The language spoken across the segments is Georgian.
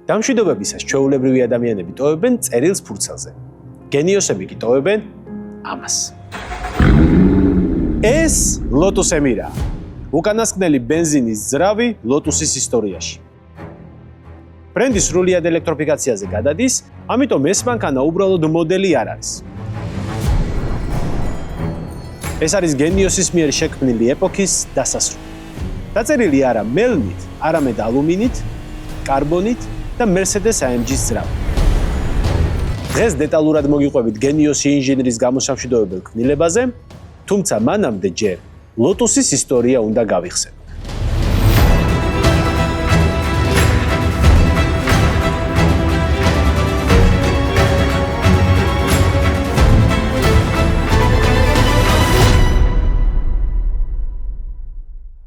დამშვიდობებისას ჩვეულებრივი ადამიანები ტოვებენ წერილს ფურცელზე. გენიოსები კი ტოვებენ ამას. ეს Lotus Emira. უკანასკნელი ბენზინის ძრავი Lotus-ის ისტორიაში. ბრენდი სრულიად ელექტროფიკაციაზე გადადის, ამიტომ ეს მანქანა უბრალოდ მოდელი არ არის. ეს არის გენიოსის მიერ შექმნილი ეპოქის დასასრული. დაწერილი არა მელნით, არამედ ალუმინით, კარბონით და Mercedes AMG-ის ძრავი. დღეს დეტალურად მოგიყვებით გენიოსი ინჟინრის გამოსამშვიდობებელ ქმნილებაზე, თუმცა მანამდე ჯერ Lotus-ის ისტორია უნდა გავიხსენოთ.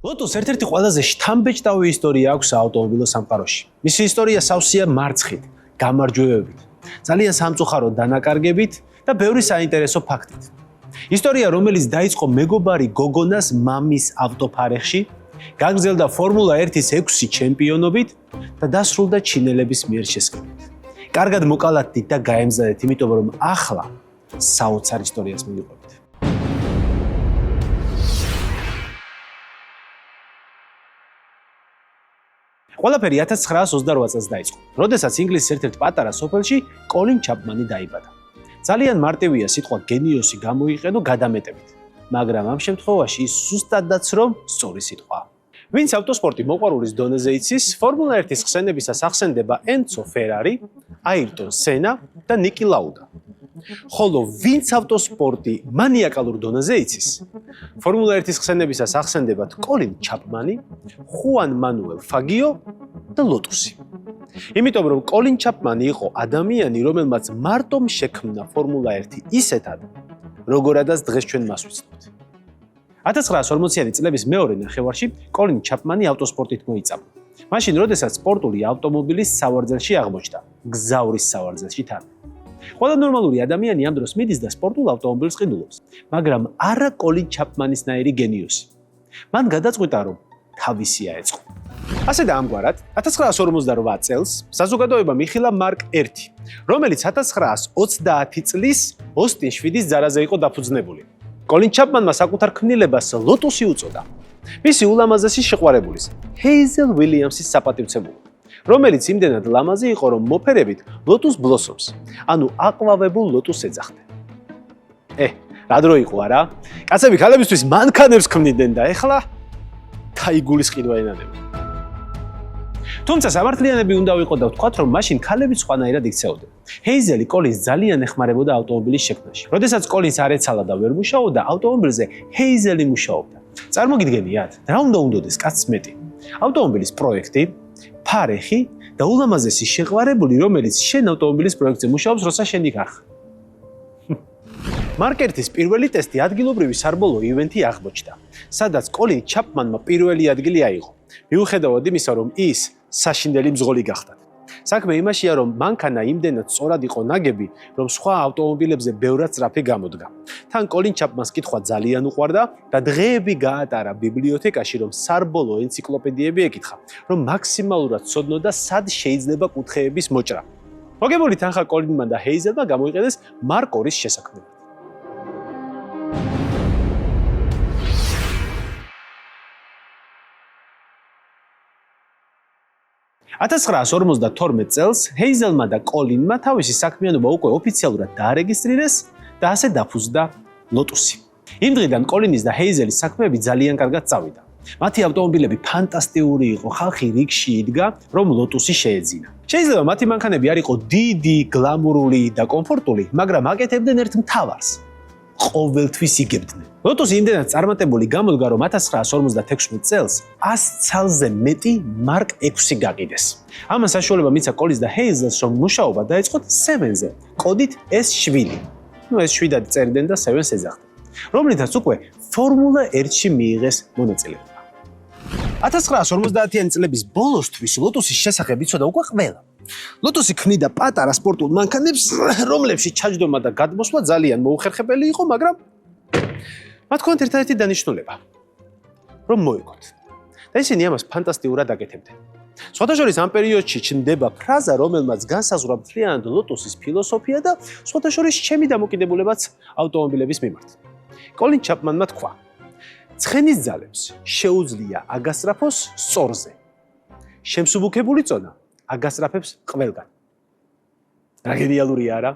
Lotus ერთ-ერთი ყველაზე შთამბეჭდავი ისტორია აქვს საავტომობილო სამყაროში. მისი ისტორია სავსეა მარცხით, გამარჯვებებით, ძალიან სამწუხარო დანაკარგებით და ბევრი საინტერესო ფაქტით. ისტორია, რომელიც დაიწყო მეგობარი გოგონას მამის ავტოფარეხში, გაგრძელდა ფორმულა 1-ის 6 ჩემპიონობით და დასრულდა ჩინელების მიერ შესყიდვით. კარგად მოკალათდით და გაემზადეთ, იმიტომ რომ ახლა საოცარ ისტორიას მივიყვებით. ყველაფერი 1928 წელს დაიწყო, როდესაც ინგლისის ერთ-ერთ პატარა სოფელში კოლინ ჩაპმანი დაიბადა. ძალიან მარტივია სიტყვა გენიოსი გამოიყენო გადამეტებით, მაგრამ ამ შემთხვევაში ის ზუსტადაც რომ სწორი სიტყვაა. ვინც ავტოსპორტი მოყვარულის დონეზე იცის, ფორმულა 1-ის ხსენებისას ახსენდება ენცო ფერარი, აირტონ სენა და ნიკი ლაუდა. ხოლო ვინც ავტოსპორტი მანიაკალურ დონეზე იცის, ფორმულა 1-ის ხსენებისას ახსენდებათ კოლინ ჩაპმანი, ხუან მანუელ ფაგიო და ლოტუსი. იმიტომ რომ კოლინ ჩაპმანი იყო ადამიანი, რომელმაც მარტომ შექმნა ფორმულა 1 ისეთად, როგორადაც დღეს ჩვენ მას ვიცნობთ. 1940-იანი წლების მეორე ნახევარში კოლინ ჩაპმანი ავტოსპორტით მოიწამლა. მაშინ, როდესაც სპორტული ავტომობილის სავარძელში აღმოჩნდა, გზავრის სავარძელში თან. ყველა ნორმალური ადამიანი ამ დროს მიდის და სპორტულ ავტომობილს ყიდულობს, მაგრამ არა კოლინ ჩაპმანისნაირი გენიოსი. მან გადაწყვიტა, რომ თავისი აეწყო. ასე და ამგვარად 1958 წელს საზოგადოება მიხილა მარკ 1, რომელიც 1930 წლის ოსტინ 7-ის ძარაზე იყო დაფუძნებული. კოლინ ჩაპმანმა საკუთარ ქმნილებას ლოტუსი უწოდა. მისი ულამაზესი შეყვარებულის, ჰეიზელ უილიამსის საპატივცემულოდ, რომელიც იმდენად ლამაზი იყო, რომ მოფერებით ლოტუს ბლოსომს, ანუ აყვავებულ ლოტუსს ეძახდნენ. რა დრო იყო არა? კაცები ქალებისთვის მანქანებს ქმნიდნენ და ეხლა თაიგულის ყიდვა ენანებენ. თუმცა სამართლიანები უნდა ვიყო და ვთქვათ, რომ მაშინ ქალები სხვანაირად იქცეოდნენ. ჰეიზელი კოლინს ძალიან ეხმარებოდა ავტომობილის შექმნაში. როდესაც კოლინს არ ეცალა და ვერ მუშაობდა, ავტომობილზე ჰეიზელი მუშაობდა. წარმოგიდგენიათ, რა უნდა უნდოდეს კაცს მეტი? ავტომობილის პროექტი, ფარეხი და ულამაზესი შეყვარებული, რომელიც შენ ავტომობილის პროექტზე მუშაობს, როცა შენი გარხ. მარკ 1-ის პირველი ტესტი ადგილობრივი საბოლოო ივენთი აღმოჩნდა, სადაც კოლინ ჩაპმანმა პირველი ადგილი აიღო. მიუხედავად იმისა, რომ ის საშინელი მძღოლი გახდათ. საქმე იმაშია, რომ მანქანა იმდენად სწორად იყო ნაგები, რომ სხვა ავტომობილებზე ბევრად სწრაფი გამოდგა. თან კოლინ ჩაპმანს კითხვა ძალიან უყვარდა და დღეები გაატარა ბიბლიოთეკაში, რომ საბოლოო ენციკლოპედიები ეკითხა, რომ მაქსიმალურად ცოდნოდა, სად შეიძლება კუთხეების მოჭრა. მოგებული თანხა კოლინმა და ჰეიზელმა გამოიყენეს მარკ 2-ის შესაქმნელად. 1952 წელს ჰეიზელმა და კოლინმა თავისი საქმიანობა უკვე ოფიციალურად დაარეგისტრირეს და ასე დაფუძნდა ლოტუსი. იმ დღიდან კოლინის და ჰეიზელის საქმეები ძალიან კარგად წავიდა. მათი ავტომობილები ფანტასტიკური იყო, ხალხი რიგში იდგა, რომ ლოტუსი შეეძინა. შეიძლება მათი მანქანები არ იყო დიდი, გლამურული და კომფორტული, მაგრამ აკეთებდნენ ერთ მთავარს. ყოველთვის იგებდნენ. ლოტუსი იმდენად წარმატებული გამოდგა, რომ 1956 წელს 100 ცალზე მეტი მარკ 6 გაყიდეს. ამან საშუალება მისცა კოლინს და ჰეიზელს, რომ მუშაობა დაეწყოთ 7-ზე, კოდით S7. S7-ად წერდნენ და 7-ს ეძახდნენ, რომლითაც უკვე ფორმულა 1-ში მიიღეს მონაწილეობა. 1950-იანი წლების ბოლოსთვის ლოტუსის შესახებ იცოდა უკვე ყველა. ლოტუსი ქმნიდა პატარა სპორტულ მანქანებს, რომლებშიც ჩაჯდომა და გადმოსვლა ძალიან მოუხერხებელი იყო, მაგრამ მათ ჰქონდათ ერთადერთი დანიშნულება, რომ მოიგოთ. და ისინი ამას ფანტასტიკურად აკეთებდნენ. სხვათა შორის ამ პერიოდში ჩნდება ფრაზა, რომელმაც განსაზღვრა მთლიანად ლოტოსის ფილოსოფია და სხვათა შორის ჩემი დამოკიდებულებაც ავტომობილების მიმართ. კოლინ ჩაპმანმა თქვა: ცხენის ძალებს შეუძლია აგასწრაფოს სწორზე. შემსუბუქებული წონა აგასწრაფებს ყველგან. რა გენიალურია არა?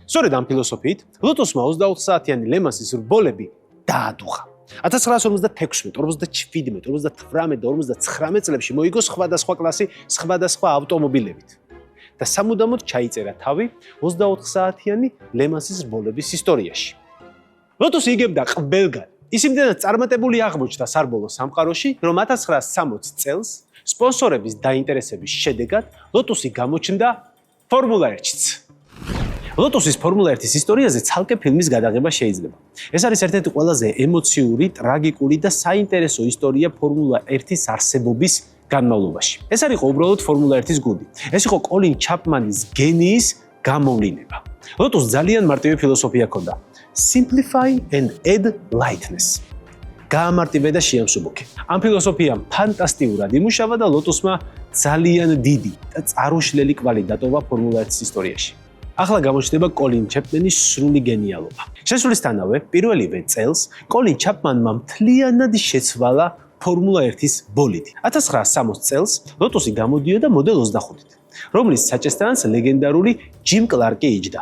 სწორედ ამ ფილოსოფიით ლოტოსმა 24 საათიანი ლემასის რბოლები დაადუღა. 1956, 57, 58 და 59 წლებში მოიგო სხვადასხვა კლასი სხვადასხვა ავტომობილებით და სამუდამოდ ჩაიწერა თავი 24 საათიანი ლემასის რბოლების ისტორიაში. ლოტოსი იგებდა ყველგან. ის იმდენად წარმატებული აღმოჩნდა საბოლოო სამყაროში, რომ 1960 წელს სპონსორების დაინტერესების შედეგად ლოტოსი გამოჩნდა ფორმულა 1-ში. ლოტოსის ფორმულა 1-ის ისტორიაზე ცალკე ფილმის გადაღება შეიძლება. ეს არის ერთ-ერთი ყველაზე ემოციური, ტრაგიკული და საინტერესო ისტორია ფორმულა 1-ის არსებობის განმავლობაში. ეს არ იყო უბრალოდ ფორმულა 1-ის გუნდი. ეს იყო კოლინ ჩაპმანის გენიის გამოვლინება. ლოტოსს ძალიან მარტივი ფილოსოფია ჰქონდა: simplify and add lightness. გაამარტივე და შეამსუბუქე. ამ ფილოსოფიამ ფანტასტიკურად იმუშავა და ლოტოსმა ძალიან დიდი და წარუშლელი კვალი დატოვა ფორმულა 1-ის ისტორიაში. ახლა გამოჩნდება კოლინ ჩაპმანის სრული გენიალობა. შესულისთანავე, პირველივე წელს კოლინ ჩაპმანმა მთლიანად შეცვალა ფორმულა 1-ის ბოლიდი. 1960 წელს ლოტოსი გამოდიოდა მოდელ 25-ით, რომლის საჭესთან ლეგენდარული ჯიმ კლარკი იჯდა.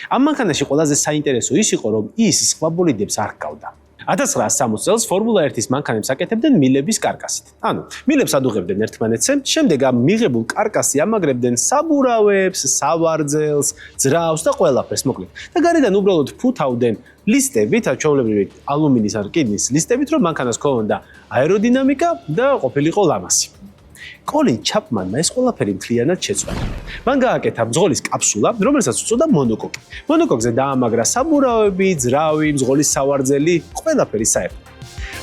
ამ მანქანაში ყველაზე საინტერესო ის იყო, რომ ის სხვა ბოლიდებს არ ჰგავდა. 1960 წელს ფორმულა 1-ის მანქანებს აკეთებდნენ მილების კარკასით. ანუ, მილებს ადუღებდნენ ერთმანეთზე, შემდეგ ამ მიღებულ კარკასი ამაგრებდნენ საბურავებს, სავარძელს, ძრავს და ყველაფერს, მოკლედ. და გარედან უბრალოდ ფუთავდნენ ლისტებით, ჩვეულებრივი ალუმინის ან რკინის ლისტებით, რომ მანქანას ჰქონდა აეროდინამიკა და ყოფილიყო ლამასი. კოლინ ჩაპმანმა ეს ყველაფერი მთლიანად შეცვალა. მან გააკეთა მძღოლის კაფსულა, რომელსაც უწოდა მონოკოკი. მონოკოკზე დაამაგრა საბურავები, ძრავი, მძღოლის სავარძელი, ყველაფერი საერთოდ.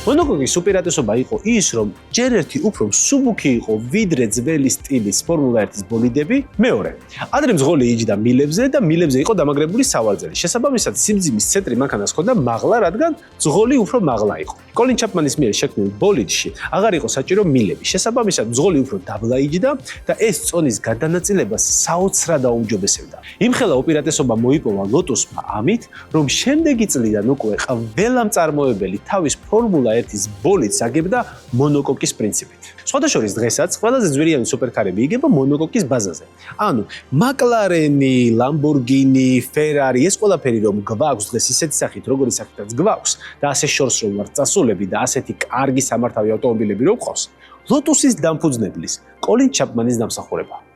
მონოკოკის უპირატესობა იყო ის, რომ ჯერ ერთი უფრო მსუბუქი იყო ვიდრე ძველი სტილის ფორმულა 1-ის ბოლიდები, მეორე. ადრე მძღოლი იჯდა მილებზე და მილებზე იყო დამაგრებული სავარძელი. შესაბამისად, სიმძიმის ცენტრი მანქანას ჰქონდა მაღლა, რადგან მძღოლი უფრო მაღლა იყო. კოლინ ჩაპმანის მიერ შექმნილ ბოლიდში აღარ იყო საჭირო მილები. შესაბამისად, მძღოლი უფრო დაბლა იჯდა და ეს წონის გადანაწილებას საოცრად აუმჯობესებდა. იმხელა უპირატესობა მოიპოვა ლოტოსმა ამით, რომ შემდეგი წლიდან უკვე ყველა მწარმოებელი თავის ფორმულა 1-ის ბოლიდს აგებდა მონოკოკის პრინციპით. სხვათა შორის დღესაც ყველაზე ძვირიანი სუპერკარები იგება მონოკოკის ბაზაზე. ანუ მაკლარენი, ლამბორგინი, ფერარი, ეს ყველაფერი რომ გვაქვს დღეს ისეთი სახით, როგორი სახითაც გვაქვს და ასე შორს რომ ვარ წასულები და ასეთი კარგი სამართავი ავტომობილები რომ ყავს, ლოტოსის დამფუძნებლის კოლინ ჩაპმანის დამსახურება.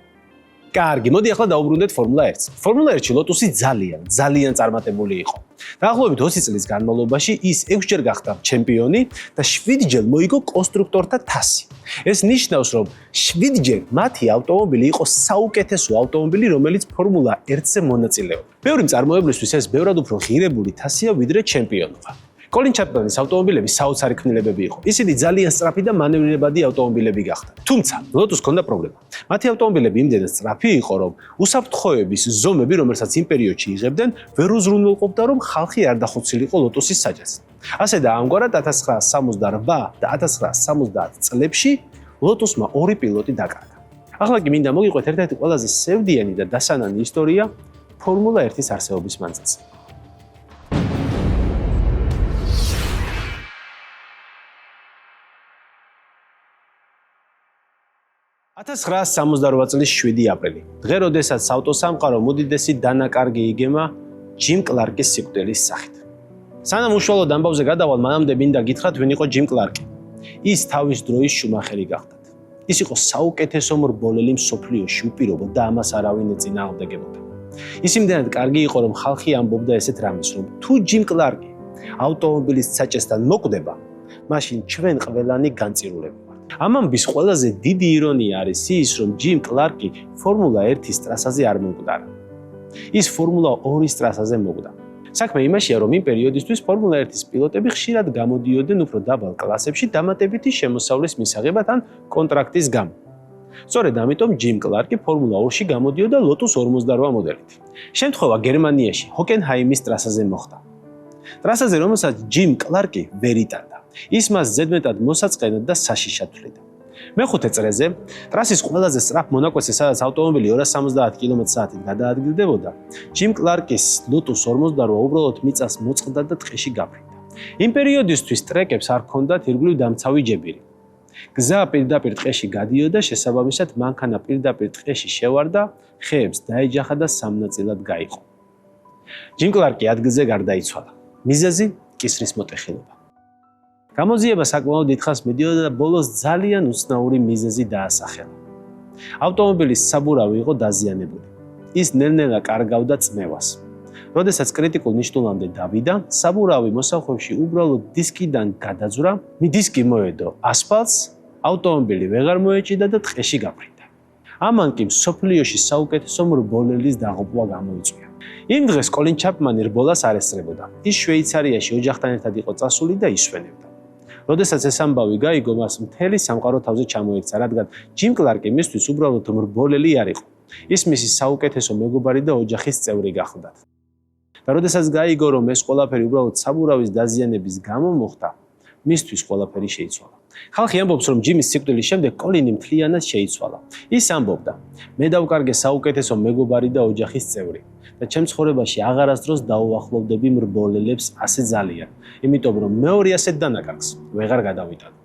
კარგი, მოდი ახლა დავუბრუნდეთ ფორმულა 1-ს. ფორმულა 1-ში ლოტოსი ძალიან წარმატებული იყო. დაახლოებით 20 წლის განმავლობაში ის 6-ჯერ გახდა ჩემპიონი და 7-ჯერ მოიგო კონსტრუქტორთა თასი. ეს ნიშნავს, რომ 7-ჯერ მათი ავტომობილი იყო საუკეთესო ავტომობილი, რომელიც ფორმულა 1-ზე მონაწილეობდა. ბევრი მწარმოებლისთვის ეს ბევრად უფრო ღირებული თასია, ვიდრე ჩემპიონობა. კოლინ ჩაპმანის ავტომობილები საოცარი ქმნილებები იყო. ისინი ძალიან სწრაფი და მანევრირებადი ავტომობილები გახდა. თუმცა, ლოტოს ჰქონდა პრობლემა. მათი ავტომობილები იმდენად სწრაფი იყო, რომ უსაფრთხოების ზომები, რომელსაც იმ პერიოდში იღებდნენ, ვერ უზრუნველყოფდა, რომ ხალხი არ დახოცილიყო ლოტოსის საჯას. ასე და ამგვარად 1968 და 1970 წლებში ლოტოსმა 2 პილოტი დაკარგა. ახლა კი მინდა მოგიყვეთ ერთ-ერთი ყველაზე სევდიანი და დასანანი ისტორია ფორმულა 1-ის არსებობის მანძილზე. 1968 წლის 7 აპრილი. დღე, როდესაც ავტოსამყარომ უდიდესი დანაკარგი იგემა ჯიმ კლარკის სიკვდილის სახით. სანამ უშუალოდ ამბავზე გადავალ, მანამდე მინდა გითხრათ, ვინ იყო ჯიმ კლარკი. ის თავის დროის შუმახერი გახდათ. ის იყო საუკეთესო მრბოლელი მსოფლიოში, უპირობო და ამას არავინ ეწინააღმდეგებოდა. ის იმდენად კარგი იყო, რომ ხალხი ამბობდა ესეთ რამეს, რომ თუ ჯიმ კლარკი ავტომობილის საჭესთან მოკვდება, მაშინ ჩვენ ყველანი განწირულები. ამ ამბის ყველაზე დიდი ირონია არის ის, რომ ჯიმ კლარკი ფორმულა 1-ის ტრასაზე არ მოკვდარა. ის ფორმულა 2-ის ტრასაზე მოკვდა. საქმე იმაშია, რომ იმ პერიოდისთვის ფორმულა 1-ის პილოტები ხშირად გამოდიოდნენ უფრო დაბალ კლასებში დამატებითი შემოსავლის მისაღებად ან კონტრაქტის გამო. სწორედ ამიტომ ჯიმ კლარკი ფორმულა 2-ში გამოდიოდა ლოტოს 48 მოდელით. შემთხვევა გერმანიაში, ჰოკენჰაიმის ტრასაზე მოხდა. ტრასაზე, რომელსაც ჯიმ კლარკი ვერ იტანდა. ის მას ზედმეტად მოსაწყენად და საშიშად თვლიდა. მეხუთე წრეზე ტრასის ყველაზე სწრაფ მონაკვეთზე, სადაც ავტომობილი 270 კმ/სთ-ით გადაადგილდებოდა, ჯიმ კლარკის Lotus 48 უბრალოდ მიწას მოწყდა და ტყეში გაფრინდა. იმ პერიოდისთვის ტრეკებს არ ჰქონდათ ირგვლივ დამცავი ჯებირი. გზა პირდაპირ ტყეში გადიოდა, შესაბამისად მანქანა პირდაპირ ტყეში შევარდა, ხეებს დაეჯახა და სამ ნაწილად გაიყო. ჯიმ კლარკი ადგილზე გარდაიცვალა. მიზეზი კისრის მოტეხილობა. გამოძიება საკმაოდ დიდხანს მიდიოდა და ბოლოს ძალიან უცნაური მიზეზი დაასახელა. ავტომობილის საბურავი იყო დაზიანებული. ის ნელ-ნელა კარგავდა წნევას. როდესაც კრიტიკულ ნიშნულამდე დავიდა, საბურავი მოსახვევში უბრალოდ დისკიდან გადაძვრა, დისკი მოედო ასფალტს, ავტომობილი ვეღარ მოეჭიდა და ტყეში გაფრინდა. ამან კი მსოფლიოში საუკეთესო მრბოლელის დაღუპვა გამოიწვია. იმ დღეს კოლინ ჩაპმანი რბოლას არ ესწრებოდა. ის შვეიცარიაში ოჯახთან ერთად იყო წასული და ისვენებდა. როდესაც ეს ამბავი გაიგო, მას მთელი სამყარო თავზე ჩამოექცა, რადგან ჯიმ კლარკი მისთვის უბრალოდ მრბოლელი არ იყო. ის მისი საუკეთესო მეგობარი და ოჯახის წევრი გახლდათ. და როდესაც გაიგო, რომ ეს ყველაფერი უბრალოდ საბურავის დაზიანების გამო მოხდა, მისთვის ყველაფერი შეიცვალა. ხალხი ამბობს, რომ ჯიმის სიკვდილის შემდეგ კოლინი მთლიანად შეიცვალა. ის ამბობდა: მე დავკარგე საუკეთესო მეგობარი და ოჯახის წევრი და ჩემ ცხოვრებაში აღარასდროს დაუახლოვდები მრბოლელებს ასე ძალიან, იმიტომ რომ მეორე ასეთ დანაკარგს ვეღარ გადავიტანო.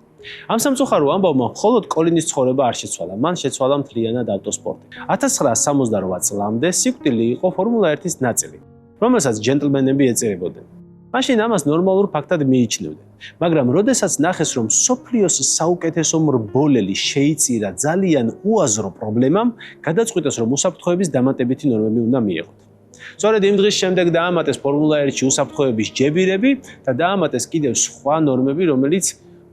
ამ სამწუხარო ამბავმა მხოლოდ კოლინის ცხოვრება არ შეცვალა, მან შეცვალა მთლიანად ავტოსპორტი. 1968 წლამდე სიკვდილი იყო ფორმულა 1-ის ნაწილი, რომელსაც ჯენტლმენები ეწირებოდნენ. მაშინ ამას ნორმალურ ფაქტად მიიჩნევდნენ, მაგრამ როდესაც ნახეს, რომ სოფლიოს საუკეთესო მრბოლელი შეიწირა ძალიან უაზრო პრობლემამ, გადაწყვიტეს, რომ უსაფრთხოების დამატებითი ნორმები უნდა მიეღოთ. სწორედ იმ დღის შემდეგ დაამატეს ფორმულა 1-ში უსაფრთხოების ჯებირები და დაამატეს კიდევ სხვა ნორმები, რომელიც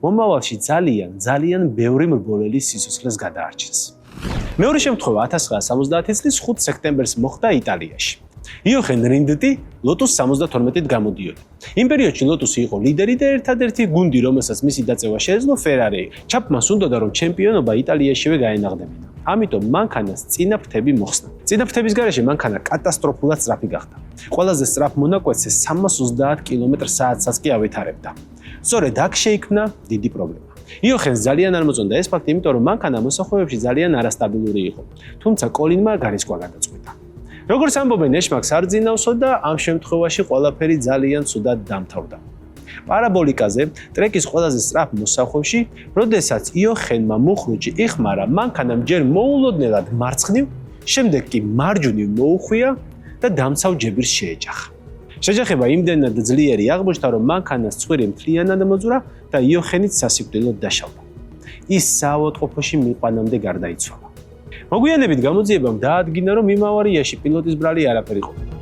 მომავალში ძალიან ბევრი მრბოლელის სიცოცხლეს გადაარჩენს. მეორე შემთხვევა 1970 წლის 5 სექტემბერს მოხდა იტალიაში. იოხენ რინდტი Lotus 72-ით გამოდიოდა. იმ პერიოდში Lotus იყო ლიდერი და ერთადერთი გუნდი, რომელსაც მისი დაწევა შეეძლო Ferrari. ჩაპმანს უნდოდა, რომ ჩემპიონობა იტალიაშივე გაენაღდებინა. ამიტომ მანქანას წინა ფრთები მოხსნა. წინა ფრთების გარეშე მანქანა კატასტროფულად სწრაფი გახდა. ყველაზე სწრაფ მონაკვეთზე 330 კმ/სთ-საც კი ავითარებდა. სწორედ აქ შეიქმნა დიდი პრობლემა. იოხენს ძალიან არ მოწონდა ეს ფაქტი, იმიტომ რომ მანქანა მოსახვევებში ძალიან არასტაბილური იყო. თუმცა კოლინმა გარისკვა გადაწყვიტა. როგორც ამბობენ, ეშმაკს არ ძინავსო და ამ შემთხვევაში ყველაფერი ძალიან ცუდად დამთავრდა. პარაბოლიკაზე, ტრეკის ყველაზე სწრაფ მოსახვევში, როდესაც იოხენმა მუხრუჭი იხმარა, მანქანამ ჯერ მოულოდნელად მარცხნივ, შემდეგ კი მარჯვნივ მოუხვია და დამცავ ჯებირს შეეჯახა. შეჯახება იმდენად ძლიერი აღმოჩნდა, რომ მანქანას ცხვირი მთლიანად მოძვრა და იოხენიც სასიკვდილოდ დაშავდა. ის საავადმყოფოში მიყვანამდე გარდაიცვალა. მოგვიანებით გამოძიებამ დაადგინა, რომ იმავარიაში პილოტის ბრალი არაფერი ყოფილა.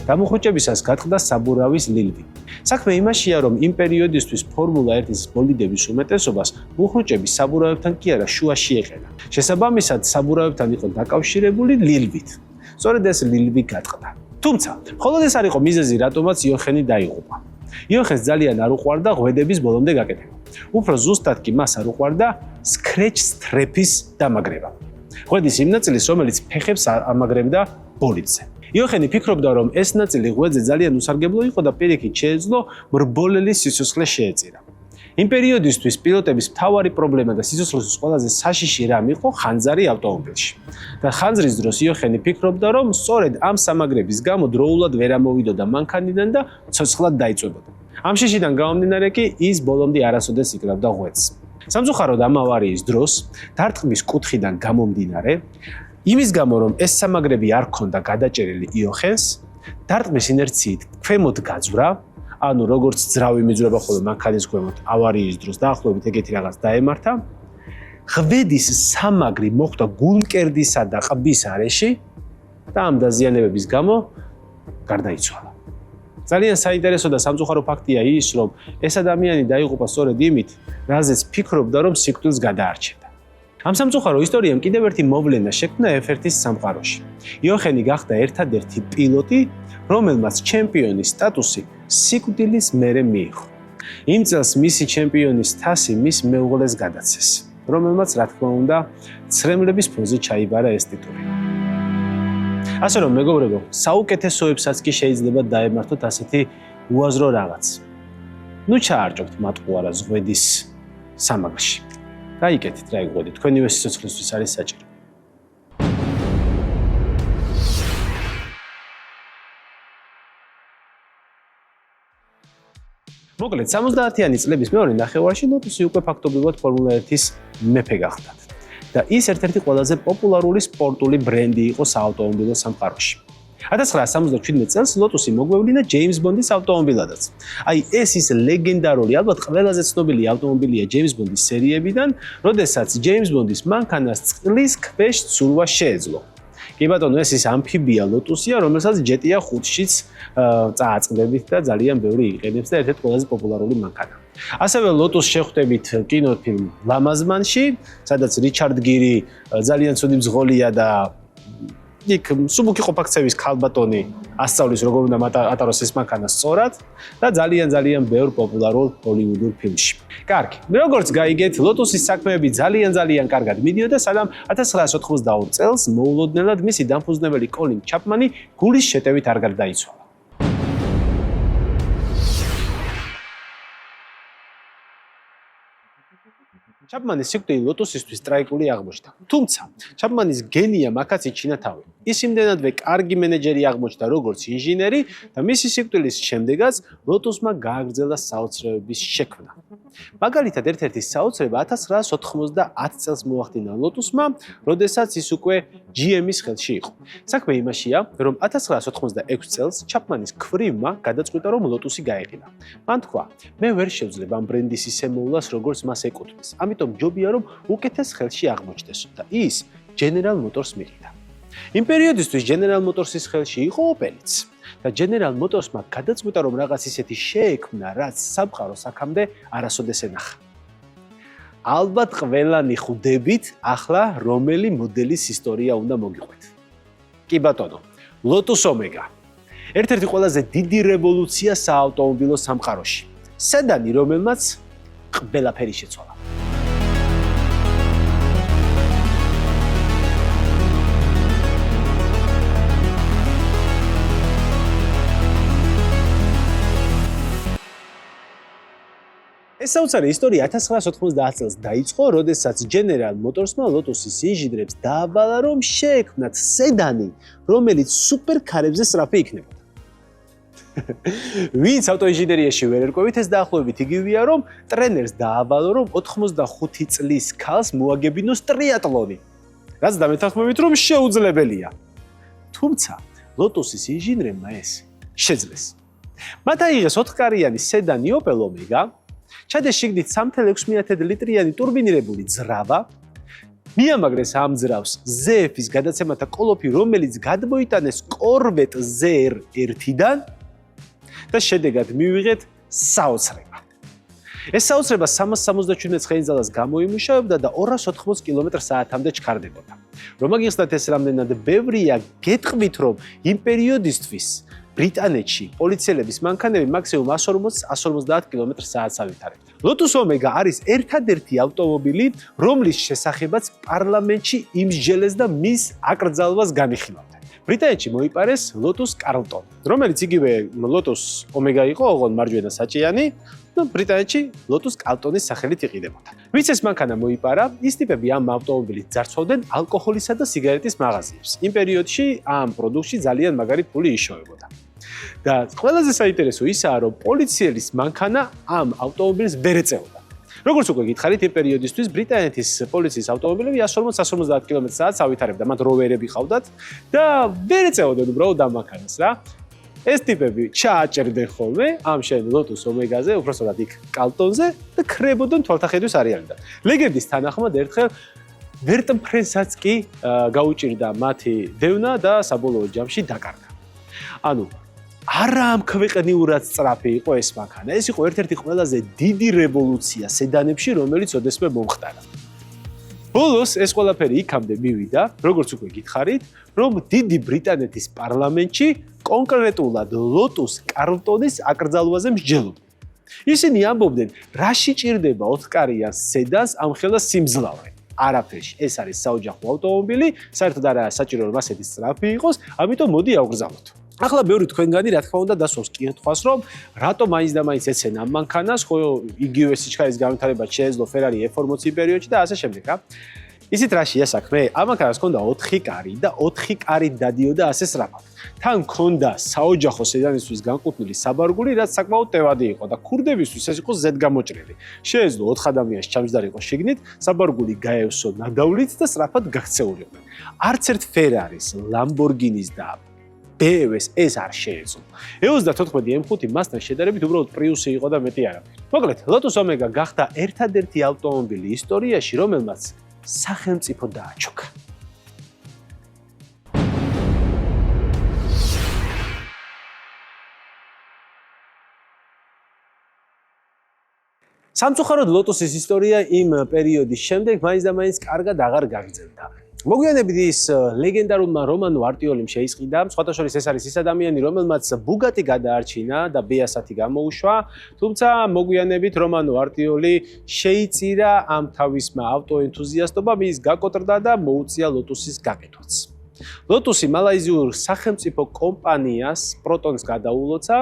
დამუხრუჭებისას გატყდა საბურავის ლილვი. საქმე იმაშია, რომ იმ პერიოდისთვის ფორმულა 1-ის ბოლიდების უმეტესობას მუხრუჭები საბურავებთან კი არა შუაში ეყელა. შესაბამისად, საბურავებთან იყო დაკავშირებული ლილვით. სწორედ ეს ლილვი გატყდა. თუმცა, მხოლოდ ეს არ იყო მიზეზი, რატომაც იოხენი დაიღუპა. იოხენს ძალიან არ უყვარდა ღვედების ბოლომდე გაკეთება. უფრო ზუსტად კი მას არ უყვარდა სკრეჩ სტრეფის დამაგრება. ღვედის იმ ნაწილის, რომელიც ფეხებს ამაგრებდა ბოლიდზე. იოხენი ფიქრობდა, რომ ეს ნაწილი ღვედზე ძალიან უსარგებლო იყო და პირიქით შეეძლო მრბოლელის სიცოცხლე შეეწირა. იმ პერიოდისთვის პილოტების მთავარი პრობლემა და სიცოცხლისთვის ყველაზე საშიში რამ იყო ხანძარი ავტომობილში. და ხანძრის დროს იოხენი ფიქრობდა, რომ სწორედ ამ სამაგრების გამო დროულად ვერ ამოვიდოდა მანქანიდან და ცოცხლად დაიწვებოდა. ამ შიშიდან გამომდინარე კი ის ბოლომდე არასოდეს იკრავდა ღვედს. სამწუხაროდ ამ ავარიის დროს დარტყმის კუთხიდან გამომდინარე, იმის გამო რომ ეს სამაგრები არ ქონდა გადაჭერილი იოხენს, დარტყმის ინერციით ქვემოთ გაძვრა, ანუ როგორც ძრავი მიძვრება ხოლმე მანქანის ქვემოთ ავარიის დროს დაახლოებით ეგეთი რაღაც დაემართა, ღვედის სამაგრი მოხვდა გულმკერდისა და ყბის არეში და ამ დაზიანებების გამო გარდაიცვალა. ძალიან საინტერესო და სამწუხარო ფაქტია ის, რომ ეს ადამიანი დაიღუპა სწორედ იმით, რაზეც ფიქრობდა, რომ სიკვდილს გადაარჩენდა. ამ სამწუხარო ისტორიამ კიდევ ერთი მოვლენა შექმნა F1-ის სამყაროში. იოხენი გახდა ერთადერთი პილოტი, რომელმაც ჩემპიონის სტატუსი სიკვდილის მერე მიიღო. იმ წელს მისი ჩემპიონის თასი მის მეუღლეს გადაცეს, რომელმაც რა თქმა უნდა, ცრემლების ფონზე ჩაიბარა ეს ტიტული. ასე რომ მეგობრებო, საუკეთესოებსაც კი შეიძლება დაემართოთ ასეთი უაზრო რაღაც. ნუ ჩაარჭობთ მატყუარას ღვედის სამაგრში. გაიგეთით რა იგოდით, თქვენივე სიცოცხლისთვის არის საჭირო. მოკლედ 70-იანი წლების მეორე ნახევარში Lotus-ი უკვე ფაქტობრივად Formula 1-ის მეფე გახდათ. და ის ერთ-ერთი ყველაზე პოპულარული სპორტული ბრენდი იყო საავტომობილო სამყაროში. 1977 წელს Lotus-ი მოგვევლინა James Bond-ის ავტომობილადაც. აი ეს ის ლეგენდარული, ალბათ ყველაზე ცნობილი ავტომობილია James Bond-ის სერიებიდან, როდესაც James Bond-ის მანქანას წყლის ქვეშ ცურვა შეეძლო. კი ბატონო, ეს ის ამფიბია Lotus-ია, რომელსაც ჯეტია 5-შიც წააწყდებით და ძალიან ბევრი იყენებს და ერთ-ერთი ყველაზე პოპულარული მანქანა. ასევე Lotus შეხვდებით კინოფილმ ლამაზმანში, სადაც რიჩარდ გირი ძალიან ცუდი მძღოლია და იქ სუბუქი ყოფაქცევის ქალბატონი ასწავლის როგორ უნდა ატაროს ეს მანქანა სწორად და ძალიან ბევრ პოპულარულ ჰოლივუდურ ფილმში. კარგი, როგორც გაიგეთ, Lotus-ის საქმეები ძალიან კარგად მიდიოდა, სანამ 1982 წელს მოულოდნელად მისი დამფუძნებელი კოლინ ჩაპმანი გულის შეტევით არ გარდაიცვალა. ჩაპმანის სიკვდილი Lotus-ისთვის ტრაგიკული აღმოჩნდა. თუმცა, ჩაპმანის გენია მაქაც იჩინა თავი. ის იმდენადვე კარგი მენეჯერი აღმოჩნდა როგორც ინჟინერი და მისი სიკვდილის შემდეგაც Lotus-მა გააგრძელა საოცრებების შექმნა. მაგალითად, ერთ-ერთი საოცრება 1990 წელს მოახდინა Lotus-მა, როდესაც ის უკვე GM-ის ხელში იყო. საქმე იმაშია, რომ 1986 წელს ჩაპმანის ქვრივმა გადაწყვიტა, რომ Lotus-ი გაეყიდა. მან თქვა, მე ვერ შევძლებ ამ ბრენდის ისე მოვლას, როგორც მას ეკუთვნის. ამიტომ ჯობია, რომ უკეთეს ხელში აღმოჩნდეს და ის General Motors მიიღდა. იმ პერიოდისთვის General Motors-ის ხელში იყო Opel-იც და General Motors-მა გადაწყვიტა, რომ რაღაც ისეთი შეექმნა, რაც სამყარო აქამდე არასოდეს ენახა. ალბათ ყველანი ხვდებით, ახლა რომელი მოდელის ისტორია უნდა მოგიყვეთ. კი ბატონო, Lotus Omega. ერთ-ერთი ყველაზე დიდი რევოლუცია საავტომობილო სამყაროში. სედანი, რომელმაც ყველაფერი შეცვალა. ეს საოცარი ისტორია 1990 წელს დაიწყო, როდესაც General Motors-მა Lotus-ის ინჟინრებს დააბალა, რომ შეექმნათ სედანი, რომელიც სუპერქარებზე სწრაფი იქნებოდა. ვინც ავტოინჟინერიაში ვერ ერკვევით, ეს დაახლოებით იგივეა, რომ ტრენერს დააბალო, რომ 85 წლის ქალს მოაგებინოს ტრიატლონი. რაც დამეთანხმებით, რომ შეუძლებელია. თუმცა, Lotus-ის ინჟინრებმა ეს შეძლეს. მათ აიღეს 4-კარიანი სედანი Opel Omega, ჩადეს შიგნით 3.6 ლიტრიანი ტურბინირებული ძრავა, მიამაგრეს ამ ძრავს ZF-ის გადაცემათა კოლოფი, რომელიც გადმოიტანეს Corvette ZR1-დან და შედეგად მივიღეთ საოცრება. ეს საოცრება 377 ცხენძალას გამოიმუშავებდა და 280 კმ/სთ-მდე ჩქარდებოდა. რომ აგიხსნათ ეს რამდენად ბევრია, გეტყვით, რომ იმ პერიოდისთვის ბრიტანეთში პოლიციელების მანქანები მაქსიმუმ 140-150 კმ/სთ ავითარებდა. Lotus Omega არის ერთადერთი ავტომობილი, რომლის შესახებაც პარლამენტში იმსჯელეს და მის აკრძალვას განიხილავდნენ. ბრიტანეთში მოიპარეს Lotus Carlton, რომელიც იგივე Lotus Omega იყო, ოღონდ მარჯვენა საჭიანი, და ბრიტანეთში Lotus Carlton-ის სახელით იყიდებოდა. ვინც ეს მანქანა მოიპარა, ის ტიპები ამ ავტომობილით ძარცვავდნენ ალკოჰოლისა და სიგარეტის მაღაზიებს. იმ პერიოდში ამ პროდუქტში ძალიან მაგარი ფული იშოვებოდა. და ყველაზე საინტერესო ისაა, რომ პოლიციელის მანქანა ამ ავტომობილს ვერ ეწეოდა. როგორც უკვე გითხარით, იმ პერიოდისთვის ბრიტანეთის პოლიციის ავტომობილები 140-150 კმ/სთ ავითარებდა, მათ როვერები ყავდათ და ვერ ეწეოდნენ უბრალოდ ამ მანქანას რა. ეს ტიპები ჩააჭერდნენ ხოლმე ამ შენ Lotus Omega-ზე, უბრალოდ იქ Carlton-ზე და ქრებოდნენ თვალთახედვის არეალიდან. ლეგენდის თანახმად ერთხელ ვერტმფრენსაც კი გაუჭირდა მათი დევნა და საბოლოო ჯამში დაკარგა. ანუ არა ამ ქვეყნიურად სწრაფი იყო ეს მანქანა. ეს იყო ერთ-ერთი ყველაზე დიდი რევოლუცია სედანებში, რომელიც ოდესმე მომხდარა. ბოლოს ეს ყველაფერი იქამდე მივიდა, როგორც უკვე გითხარით, რომ დიდი ბრიტანეთის პარლამენტში კონკრეტულად Lotus Carlton-ის აკრძალვაზე მსჯელობდნენ. ისინი ამბობდნენ, რაში ჭირდება 4-კარიან სედანს ამხელა სიმძლავრე. არაფერში, ეს არის საოჯახო ავტომობილი, საერთოდ არა საჭირო რომ ასეთი სწრაფი იყოს, ამიტომ მოდი ავგზავნოთ. ახლა ბევრი თქვენგანი რა თქმა უნდა დასვავს კითხვას, რომ რატომ მაინც და მაინც ეცენა ამ მანქანას, ხო იგივე სიჩქარის განვითარება შეეძლო Ferrari F40 პერიოდში და ასე შემდეგ, რა. ისიც რაშია საქმე? ამ მანქანას ჰქონდა 4 კარი და 4 კარი დადიოდა ასე სწრაფად. თან ჰქონდა საოჯახო სედანისთვის განკუთვნილი საბარგული, რაც საკმაოდ ტევადი იყო და ქურდებისთვის ეს იყო ზედგამოჭრილი. შეეძლო 4 ადამიანს ჩამჯდარიყო შიგნით, საბარგული გაევსო ნადავლით და სწრაფად გაქცეულიყვნენ. არც ერთ Ferraris, Lamborghinis და BMW-ს ეს არ შეეძლო. E34 M5 მასთან შედარებით უბრალოდ Prius-ი იყო და მეტი არაფერი. მოკლედ, Lotus Omega გახდა ერთადერთი ავტომობილი ისტორიაში, რომელმაც სახელმწიფო დააჩოქა. სამწუხაროდ Lotus-ის ისტორია იმ პერიოდის შემდეგ მაინც და მაინც კარგად აღარ გაგრძელდა. მოგვიანებით ის ლეგენდარულმა რომანო არტიოლიმ შეისყიდა, სხვათა შორის ეს არის ის ადამიანი, რომელმაც Bugatti გადაარჩინა და Beasat-ი გამოუშვა, თუმცა მოგვიანებით რომანო არტიოლი შეიწირა ამ თავისმა ავტოენთუზიასტობამ, ის გაკოტრდა და მოუწია Lotus-ის გაკეთვაც. Lotus-ი მალაიზიურ სახელმწიფო კომპანიას Protons გადაულოცა.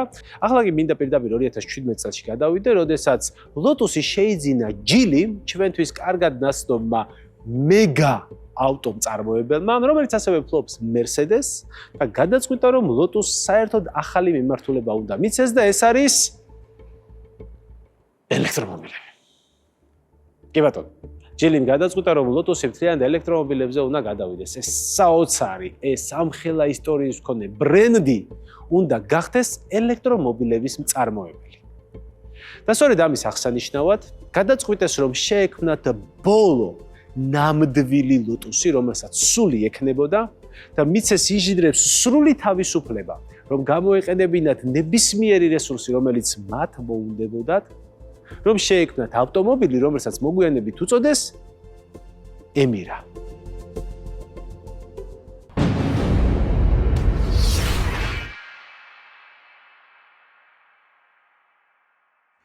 ახლა კი მინდა პირდაპირ 2017 წელს გადავიდე, როდესაც Lotus-ი შეიძინა ჯილი ჩვენთვის კარგად ნაცნობმა მეგა ავტომწარმოებელმა, რომელიც ასევე ფლობს Mercedes და გადაწყვიტა, რომ Lotus საერთოდ ახალი მიმართულება უნდა მიცეს და ეს არის ელექტრომობილები. კი ბატონო. ჯილიმ გადაწყვიტა, რომ Lotus-ი მთლიანად ელექტრომობილებზე უნდა გადავიდეს. ეს საოცარი, ეს ამხელა ისტორიის მქონე ბრენდი უნდა გახდეს ელექტრომობილების მწარმოებელი. და სწორედ ამის აღსანიშნავად გადაწყვიტეს, რომ შეექმნათ ბოლო ნამდვილი Lotus-ი, რომელსაც სული ექნებოდა და მიცეს იჟიდრებს სრული თავისუფლება, რომ გამოეყენებინათ ნებისმიერი რესურსი, რომელიც მათ მოუნდებოდათ, რომ შეექმნათ ავტომობილი, რომელსაც მოგვიანებით უწოდეს Emira.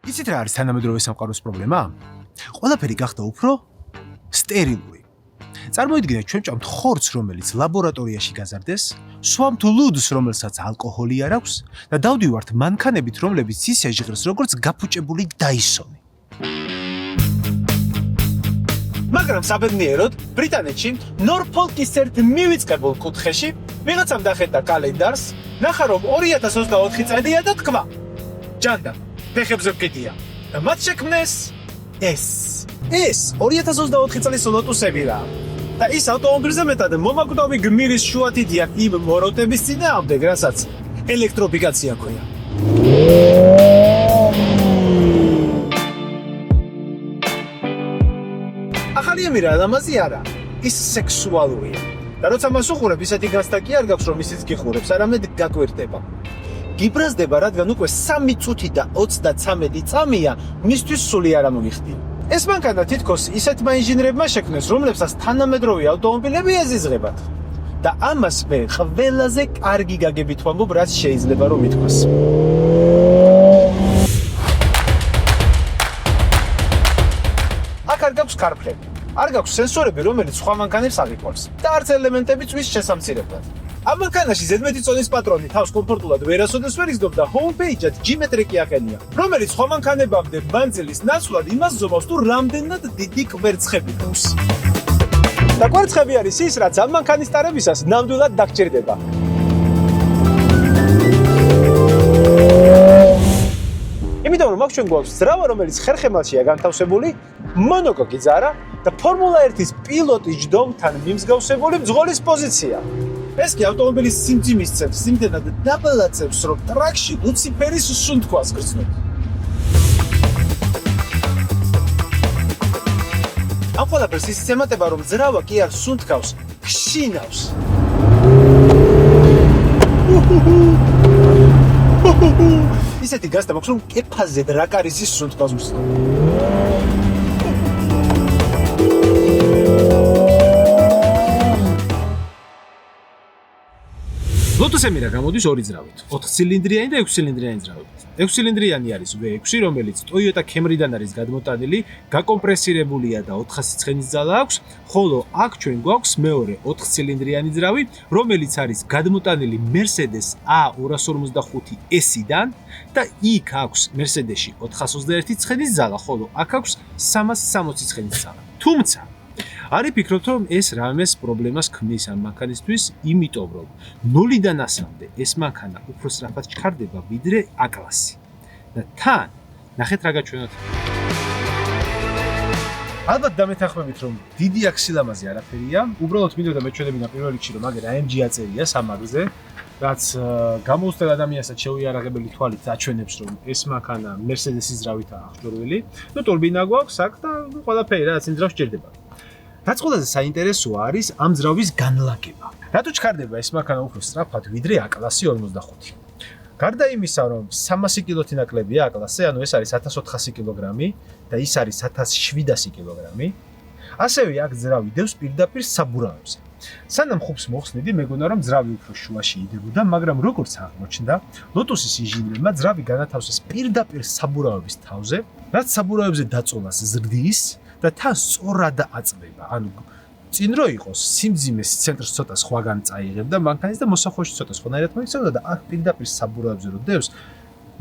იცით რა არის თანამედროვე სამყაროს პრობლემა? ყველაფერი გახდა უფრო სტერილური. წარმოიდგინეთ ჩვენ ჭამთ ხორცს, რომელიც ლაბორატორიაში გაზარდეს, სვამთ ლუდს, რომელსაც ალკოჰოლი არ აქვს და დავდივართ მანქანებით, რომლებიც ისე ჟღერს, როგორც გაფუჭებული დაისონი. მაგრამ საბედნიეროდ, ბრიტანეთში ნორფოლკის ერთ მივიწყებულ კუთხეში ვიღაცამ დახედა კალენდარს, ნახა რომ 2024 წელია და თქვა: "ჯანდა, ფეხებზე ვკიდია." და მათ შექმნეს ეს 2024 წლის Lotus-ები რა. და ის ავტომობილზე მეტად მომაკვდავი გმირის შუათიდიან იმ მოროტების წინააღმდეგ, რასაც ელექტროფიკაცია ქვია. ახალი Emira ლამაზი არა, ის სექსუალურია. და როცა მას უყურებ, ისეთი გასტა კი არ გაქვს, რომ ისიც გიხურებს, არამედ გაკვირდება. გიბრაზდება, რადგან უკვე 3 წუთი და 33 წამია მისთვის სული არ ამომიხდია. ეს მანქანა თითქოს ისეთმა ინჟინერებმა შექმნეს, რომლებსაც თანამედროვე ავტომობილები ეზიზღებათ. და ამას მე ყველაზე კარგი გაგებით ვამბობ, რაც შეიძლება რომ ითქვას. აქ არ გაქვს CarPlay, არ გაქვს სენსორები, რომელიც სხვა მანქანებს აღიქვამს და არც ელემენტები წვის შესამცირებლად. ამ მანქანაში ზედმეტი წონის პატრონი თავს კომფორტულად ვერასოდეს ვერ იზრდება და ჰოუმპეიჯად G-მეტრიკი ახენია, რომელიც სხვა მანქანებამდე მანძილის ნაცვლად იმას ზომავს, თუ რამდენად დიდი კვერცხები გვაქვს. და კვერცხები არის ის, რაც ამ მანქანის ტარებისას ნამდვილად დაგჭირდება. იმიტომ რომ აქ ჩვენ გვაქვს ძრავა, რომელიც ხერხემალშია განთავსებული, მონოკოკი ძარა და ფორმულა 1-ის პილოტი ჯდომთან მიმსგავსებული მძღოლის პოზიცია. ეს კი ავტომობილის სიმძიმის წევს იმდენად დაბალაცებს, რომ ტრაქში ლუციფერის სუნთქვას გრძნობს. ამ ყველაფერს ის ემატება, რომ ძრავა კი არ სუნთქავს, ხშინავს. ისეთი გასტა მაქვს, რომ კეფაზე დრაკარისის სუნთქვას უსწრებ. Lotus Emira გამოდის ორი ძრავით, 4 ცილინდრიანი და 6 ცილინდრიანი ძრავით. 6 ცილინდრიანი არის V6, რომელიც Toyota Camry-დან არის გადმოტანილი, გაკომპრესირებულია და 400 ცხენის ძალა აქვს, ხოლო აქ ჩვენ გვაქვს მეორე 4 ცილინდრიანი ძრავი, რომელიც არის გადმოტანილი Mercedes A245 S-დან და იქ აქვს Mercedes-ში 421 ცხენის ძალა, ხოლო აქ აქვს 360 ცხენის ძალა. თუმცა Არი ფიქრობთ, რომ ეს რამეს პრობლემას ქმნის ამ მანქანისთვის, იმიტომ რომ 0-დან 100-მდე ეს მანქანა უფრო სწრაფად ჩქარდება, ვიდრე A-კლასი. და თან, ნახეთ რა გაჩვენოთ. ალბათ დამეთანხმებით, რომ დიდი აქსილამაზი არაფერია, უბრალოდ მინდოდა მეჩვენებინა პირველ რიგში, რომ აგერ AMG აწერია სამაგზე, რაც გამოუცდელ ადამიანსაც შეუიარაღებელი თვალით აჩვენებს, რომ ეს მანქანა Mercedes-ის ძრავითაა აღჭურვილი. ნუ ტურბინა გვაქვს აქ და ყველაფერი რაც იმ ძრავს სჭირდება. რაც ყველაზე საინტერესოა არის ამ ძრავის განლაგება. რატო ჩქარდება ეს მანქანა უფრო სწრაფად, ვიდრე A-კლასი 45? გარდა იმისა, რომ 300 კილოთი ნაკლებია A-კლასზე, ანუ ეს არის 1400 კილოგრამი და ის არის 1700 კილოგრამი, ასევე აქ ძრავი დევს პირდაპირ საბურავებზე. სანამ ხუბს მოხსნიდი, მეგონა რომ ძრავი უფრო შუაში იდებოდა, მაგრამ როგორც აღმოჩნდა, Lotus-ის ინჟინერმა ძრავი განათავსეს პირდაპირ საბურავების თავზე, რაც საბურავებზე დაწოლას ზრდის და თან სწორად აწდება. ანუ წინ რო იყოს სიმძიმეს ცენტრს ცოტა სხვაგან წაიღებდა მანქანის და მოსახვეში ცოტა სხვანაირად მოიქცეოდა და აქ პირდაპირ საბურავებზე რო დევს,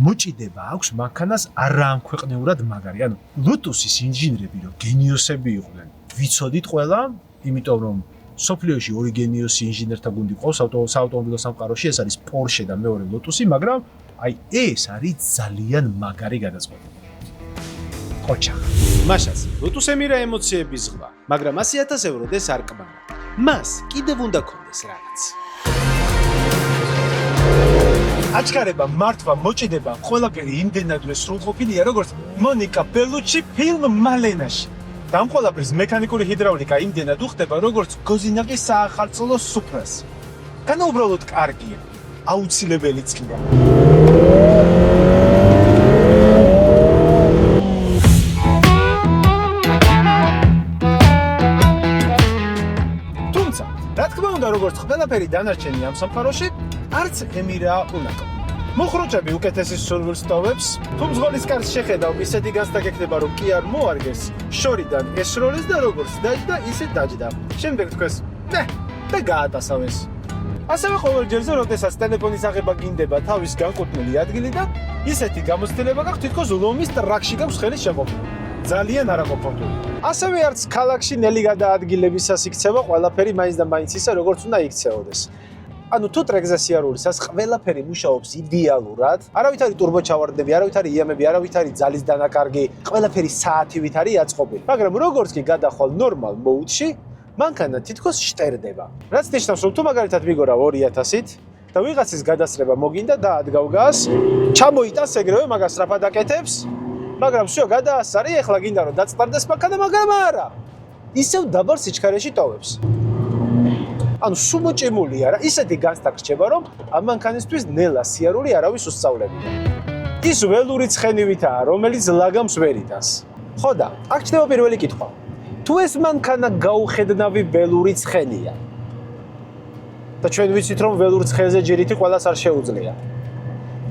მოჭიდება აქვს მანქანას არაამქვეყნიურად მაგარი. ანუ Lotus-ის ინჟინერები რო გენიოსები იყვნენ, ვიცოდით ყველა, იმიტომ რომ სოფლიოში ორი გენიოსი ინჟინერთა გუნდი ყავს საავტომობილო სამყაროში, ეს არის Porsche და მეორე Lotus-ი, მაგრამ აი ეს არის ძალიან მაგარი გადაწყვეტილება. Ოჩა. მაშას Lotus Emira ემოციების ზღვა, მაგრამ 100.000 ევროდეს არ კმანა. მას კიდევ უნდა ქონდეს რაღაც. აჩქარება, მართვა, მოჭიდება, ყველაფერი იმდენადვე სრულყოფილია, როგორც მონიკა ბელუჩი ფილმ მალენაში. და ამ ყველაფრის მექანიკური ჰიდრაულიკა იმდენად უხდება, როგორც გოზინაკის საახალწლო სუფრას. განა უბრალოდ კარგია, აუცილებელიც კიდევ. რა თქმა უნდა, როგორც ყველაფერი დანარჩენი ამ სამყაროში, არც ემირა უნაკო. მოხრუჭები უკეთესი სურვილს ტოვებს, თუ მძღოლის კარს შეხედავ, ისეთი განსაკუთრება, რომ კი არ მოარგეს, შორიდან ესროლეს და როგორც დაჯდა, ისე დაჯდა. შემდეგ თქვეს, და გაატასავეს. ასევე ყოველ ჯერზე, როდესაც ტელეფონის აღება გინდება თავის განკუთვნილი ადგილი და ისეთი გამოცდილება გაქვთ, თითქოს ლომის ტრაქში გაქვს ხელის შეყოფა. ძალიან არაკომფორტული. ასევე არც ქალაქში ნელი გადაადგილებისას იქცევა ყველაფერი მაინც და მაინც ისე, როგორც უნდა იქცეოდეს. ანუ თუ ტრეკზე სიარულისას ყველაფერი მუშაობს იდეალურად, არავით არის ტურბოჩავარდნები, არავით არის იამები, არავით არის ძალის დანაკარგი, ყველაფერი საათივით არის აწყობილი. მაგრამ როგორც კი გადახვალ ნორმალ მოუდში, მანქანა თითქოს შტერდება. რაც ნიშნავს, რომ თუ მაგალითად მიგორა 2000-ით და ვიღაცის გადასწრება მოგინდა და ადგავგას, ჩამოიტანს ეგრევე მაგას სწრაფად აკეთებს, მაგრამ всё გადაასარი, ეხლა გინდა რომ დაწტარდეს მანქანა, მაგრამ არა. ისევ დაბალ სიჩქარეში ტოვებს. ანუ სუმოჭემულია რა, ისეთი განსტარჩება, რომ ამ მანქანისთვის ნელა სიარული არავის უსწავლებია. ის ველური ცხენივითაა, რომელიც ლაგამს ვერ იტანს. ხო და, აქ ჩნდება პირველი კითხვა. თუ ეს მანქანა გაუხედნავი ველური ცხენია და ჩვენ ვიცით, რომ ველურ ცხენზე ჯერითი ყველას არ შეუძლია.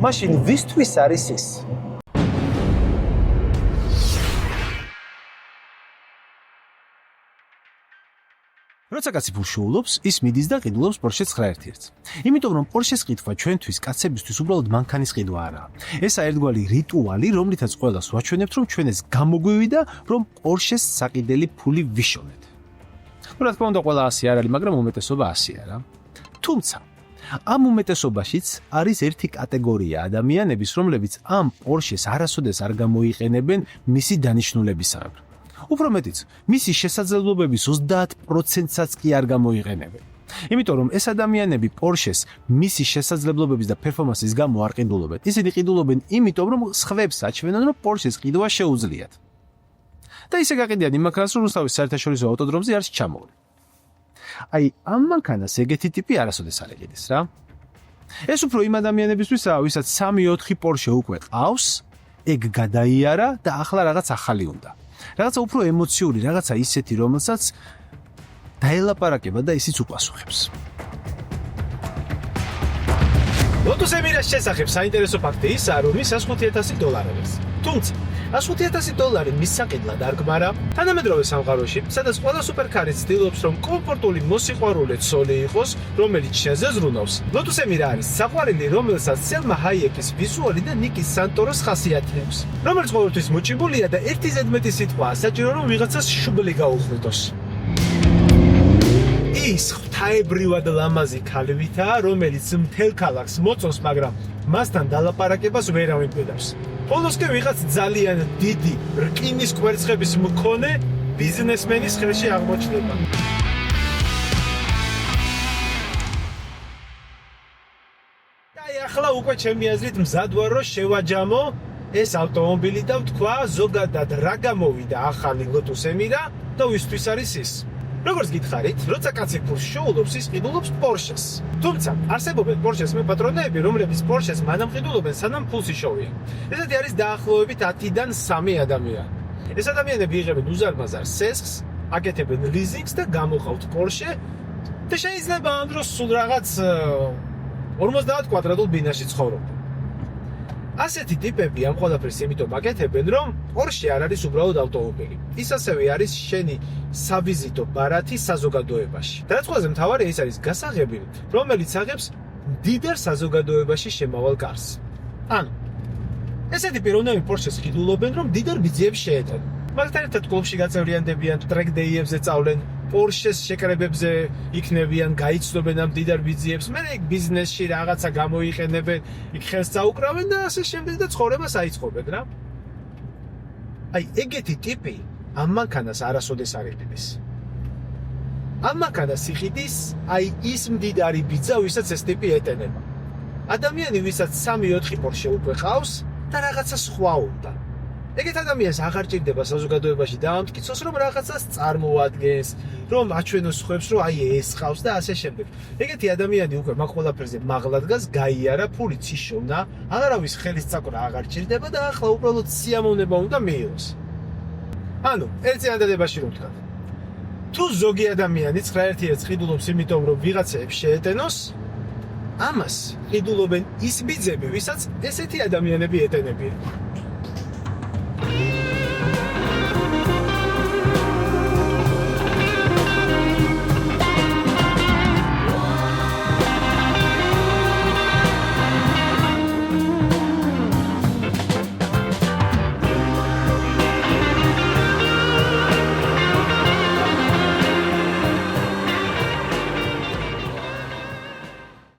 მაშინ ვისთვის არის ის? როცა კაცი ფულშოულობს, ის მიდის და ყიდულობს Porsche 911-ს. იმიტომ რომ Porsche-ს ყიდვა ჩვენთვის კაცებისთვის უბრალოდ მანქანის ყიდვა არაა. ესაა ერთგვარი რიტუალი, რომლითაც ყველას ვაჩვენებთ, რომ ჩვენ ეს გამოგვივიდა, რომ Porsche-ს საყიდელი ფული ვიშოვეთ. რა თქმა უნდა, ყველა 100 არ არის, მაგრამ უმეტესობა 100 არა. თუმცა, ამ უმეტესობაშიც არის ერთი კატეგორია ადამიანების, რომლებიც ამ Porsche-ს არასოდეს არ გამოიყენებენ მისი დანიშნულებისამებრ. უფრო მეტიც, მისი შესაძლებლობების 30%-საც კი არ გამოიყენებენ. იმიტომ რომ ეს ადამიანები Porsche-ს მისი შესაძლებლობების და პერფორმანსის გამო არ ყიდულობენ. ისინი ყიდულობენ იმიტომ, რომ სხვებს აჩვენონ, რომ Porsche-ს ყიდვა შეუძლიათ. და ისე გაყიდიან იმ მანქანას, რომ რუსთავის საერთაშორისო ავტოდრომზე არის ჩამოვლი. აი, ამ მანქანას ეგეთი ტიპი არასოდეს არ იყიდეს რა. ეს უფრო იმ ადამიანებისთვისაა, ვისაც 3-4 Porsche უკვე ყავს, ეგ გადაიარა და ახლა რაღაც ახალი უნდა. რაღაცა უფრო ემოციური, რაღაცა ისეთი, რომელსაც დაელაპარაკება და ისიც უპასუხებს. ლოტოს ემირას შესახებ საინტერესო ფაქტი ისაა, რომ ის $105,000. თუმცა $105,000 მის საყიდლად არ გმარა. თანამედროვე სამყაროში, სადაც ყველა სუპერკარი ცდილობს, რომ კომფორტული მოსიყვარულე ცოლი იყოს, რომელიც შეზეზრუნავს, ლოტოს ემირა არის საყვარელი, რომელსაც სელმა ჰაიეკის ვიზუალი და ნიკის სანტოროს ხასიათი აქვს, რომელიც ყოველთვის მოჭიბულია და ერთი ზედმეტი სიტყვაა საჭირო, რომ ვიღაცას შუბლი გაუხდოს. ის ღვთაებრივად ლამაზი ქალვითაა, რომელიც მთელ ქალაქს მოწონს, მაგრამ მასთან დალაპარაკებას ვერავინ კვირავს. ბოლოსკენ ვიღაც ძალიან დიდი რკინის კვერცხების მქონე ბიზნესმენის ხელში აღმოჩნდება. აი ახლა უკვე ჩემი აზრით მზად ვარ, რომ შევაჯამო ეს ავტომობილი და ვთქვა ზოგადად რა გამოვიდა ახალი ლოტოს ემირა და ვისთვის არის ის. როგორც გითხარით, როცა კაცი ფულს შეულობს, ის ყიდულობს პორშეს. თუმცა, არსებობენ პორშეს მეპატრონეები, რომლებიც პორშეს მანამ ყიდულობენ, სანამ ფულს იშოვიან. ესეთი არის დაახლოებით 10-დან 3 ადამიანი. ეს ადამიანები იღებენ უზარმაზარ სესხს, აკეთებენ ლიზინგს და გამოყავთ პორშე და შეიძლება ამ დროს სულ რაღაც 50 კვადრატულ ბინაში ცხოვრობენ. ასეთი ტიპები ამ ყველაფერს იმიტომ აკეთებენ, რომ პორშე არ არის უბრალოდ ავტომობილი. ის ასევე არის შენი სავიზიტო ბარათი საზოგადოებაში. და რაც ყველაზე მთავარია, ის არის გასაღები, რომელიც აღებს მდიდარ საზოგადოებაში შემავალ კარს. ანუ ესეთი პიროვნები პორშეს ყიდულობენ, რომ მდიდარ ბიძიებს შეეტანენ. მაგთან ერთად კლუბში გაწევრიანდებიან, ტრეკ დეიებზე წავლენ, პორშეს შეკრებებზე იქნებიან, გაიცნობენ ამ მდიდარ ბიძიებს, მერე იქ ბიზნესში რაღაცა გამოიყენებენ, იქ ხელს წაუკრავენ და ასე შემდეგ და ცხოვრებას აიწყობენ რა. აი ეგეთი ტიპი ამ მანქანას არასოდეს არ იყიდეს. ამ მანქანას იყიდის აი ის მდიდარი ბიძა, ვისაც ეს ტიპი ეტენება. ადამიანი, ვისაც 3-4 პორშე უკვე ყავს და რაღაცა სხვა უნდა. ეგეთ ადამიანს აღარ ჭირდება საზოგადოებაში დაამტკიცოს, რომ რაღაცას წარმოადგენს, რომ აჩვენოს სხვებს, რომ აი ეს ყავს და ასე შემდეგ. ეგეთი ადამიანი უკვე მაგ ყველაფერზე მაღლა დგას, გაიარა, ფულიც იშოვნა, აღარავის ხელის წაკვრა აღარ ჭირდება და ახლა უბრალოდ სიამოვნება უნდა მიიღოს. ანუ, ერთ წინადადებაში რომ ვთქვა. თუ ზოგი ადამიანი 9-1 ყიდულობს იმიტომ, რომ ვიღაცებს შეეტენოს, ამას ყიდულობენ ის ბიძები, ვისაც ესეთი ადამიანები ეტენებიან.